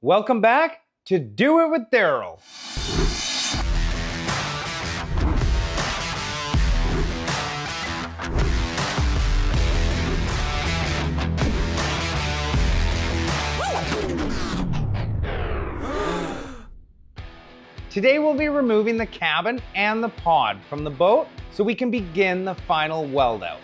Welcome back to Do It With Darryl. Today we'll be removing the cabin and the pod from the boat so we can begin the final weld out.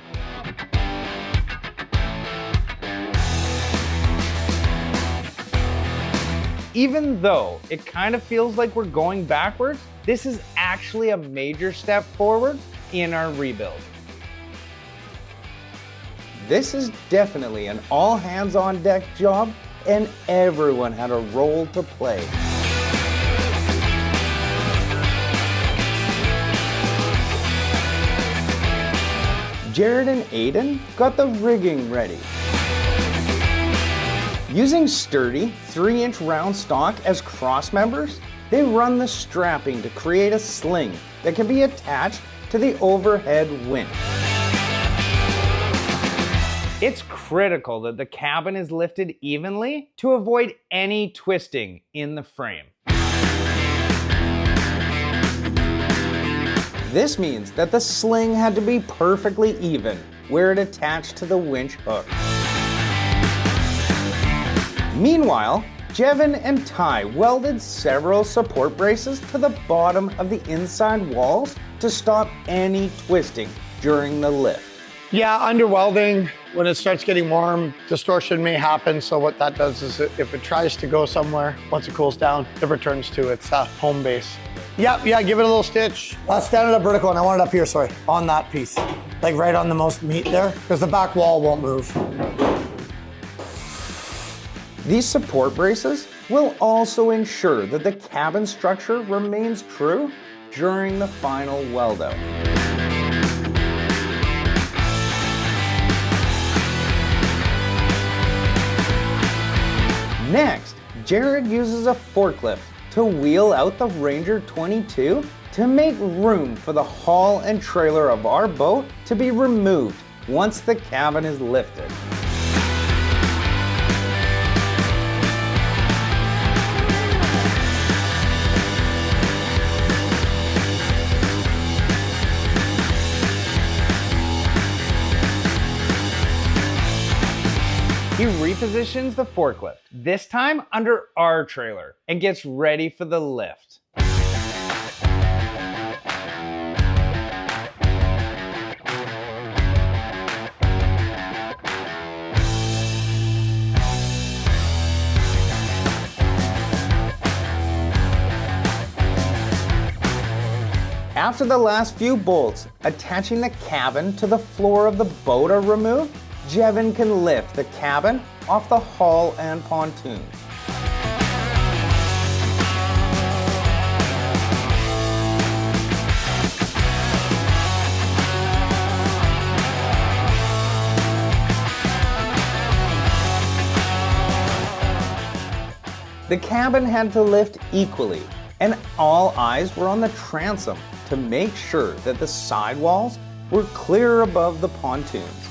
Even though it kind of feels like we're going backwards, this is actually a major step forward in our rebuild. This is definitely an all hands on deck job, and everyone had a role to play. Jared and Aiden got the rigging ready. Using sturdy 3-inch round stock as cross members, they run the strapping to create a sling that can be attached to the overhead winch. It's critical that the cabin is lifted evenly to avoid any twisting in the frame. This means that the sling had to be perfectly even where it attached to the winch hook. Meanwhile, Jevin and Ty welded several support braces to the bottom of the inside walls to stop any twisting during the lift. Yeah, under welding, when it starts getting warm, distortion may happen. So what that does is if it tries to go somewhere, once it cools down, it returns to its home base. Yeah, give it a little stitch. Stand it up vertical, and I want it up here, sorry, on that piece. Like right on the most meat there, because the back wall won't move. These support braces will also ensure that the cabin structure remains true during the final weld out. Next, Jared uses a forklift to wheel out the Ranger 22 to make room for the hull and trailer of our boat to be removed once the cabin is lifted. He repositions the forklift, this time under our trailer, and gets ready for the lift. After the last few bolts attaching the cabin to the floor of the boat are removed, Jevin can lift the cabin off the hull and pontoons. The cabin had to lift equally, and all eyes were on the transom to make sure that the sidewalls were clear above the pontoons.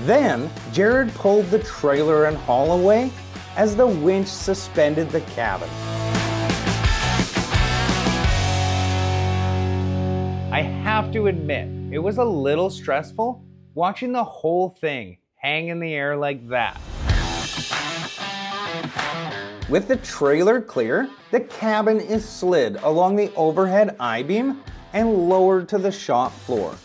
Then, Jared pulled the trailer and hull away as the winch suspended the cabin. I have to admit, it was a little stressful watching the whole thing hang in the air like that. With the trailer clear, the cabin is slid along the overhead I-beam and lowered to the shop floor.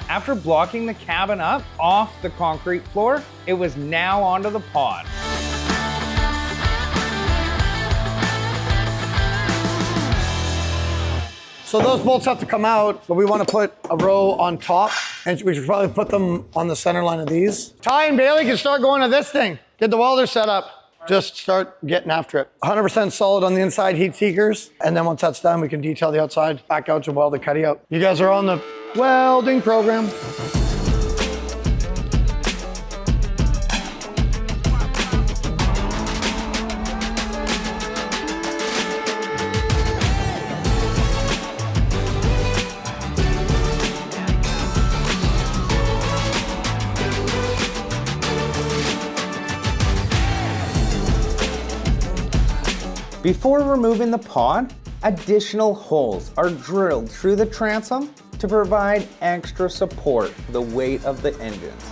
After blocking the cabin up off the concrete floor, it was now onto the pod. So those bolts have to come out, but we want to put a row on top, and we should probably put them on the center line of these. Ty and Bailey can start going to this thing. Get the welder set up. Just start getting after it. 100% solid on the inside heat seekers, and then once that's done, we can detail the outside, back out to weld the cutty out. You guys are on the welding program. Before removing the pod, additional holes are drilled through the transom to provide extra support for the weight of the engines.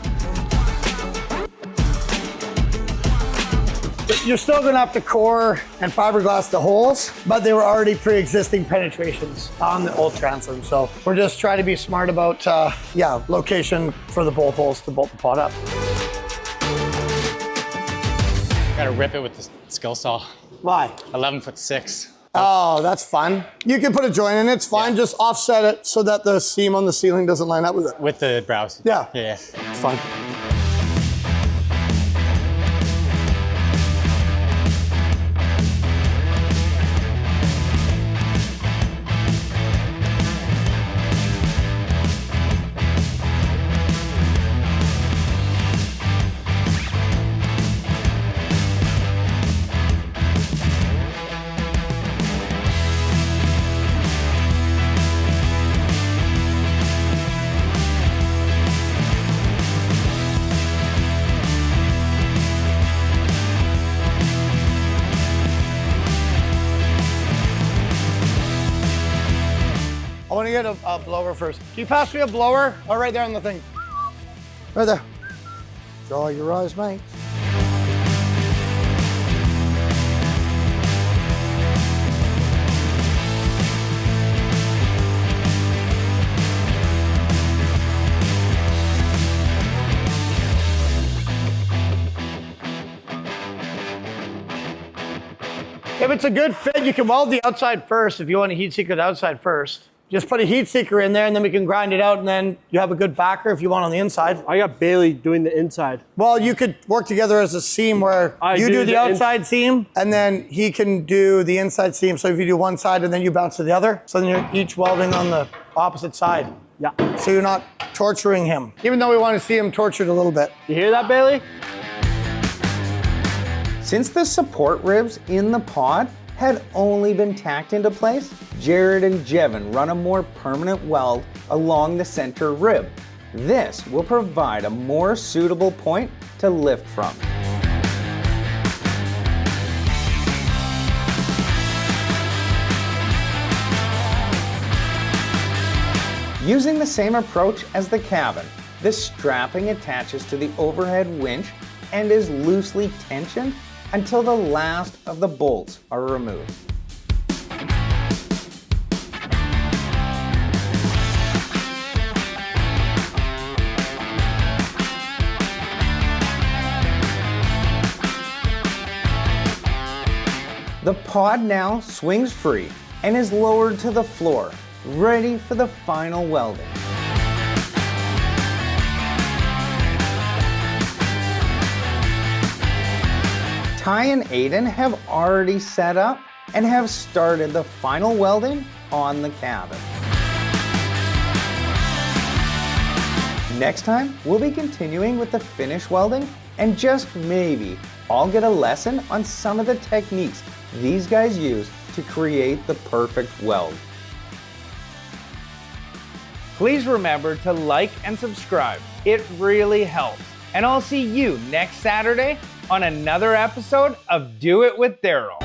You're still gonna have to core and fiberglass the holes, but they were already pre-existing penetrations on the old transom. So we're just trying to be smart about, location for the bolt holes to bolt the pod up. Gotta rip it with the skill saw. Why? 11'6". Oh, that's fun. You can put a joint in it, it's fine. Yeah. Just offset it so that the seam on the ceiling doesn't line up with it. With the brows. Yeah. Yeah. It's fun. I want to get a blower first. Can you pass me a blower? Oh, right there on the thing. Right there. Draw your eyes, mate. If it's a good fit, you can weld the outside first if you want to heat seeker the outside first. Just put a heat seeker in there and then we can grind it out and then you have a good backer if you want on the inside. I got Bailey doing the inside. Well, you could work together as a seam where you do the outside seam and then he can do the inside seam. So if you do one side and then you bounce to the other, so then you're each welding on the opposite side. Yeah. So you're not torturing him, even though we want to see him tortured a little bit. You hear that, Bailey? Since the support ribs in the pod had only been tacked into place, Jared and Jevin run a more permanent weld along the center rib. This will provide a more suitable point to lift from. Using the same approach as the cabin, the strapping attaches to the overhead winch and is loosely tensioned until the last of the bolts are removed. The pod now swings free and is lowered to the floor, ready for the final welding. Ty and Aiden have already set up and have started the final welding on the cabin. Next time, we'll be continuing with the finish welding and just maybe I'll get a lesson on some of the techniques these guys use to create the perfect weld. Please remember to like and subscribe. It really helps. And I'll see you next Saturday on another episode of Do It with Darryl.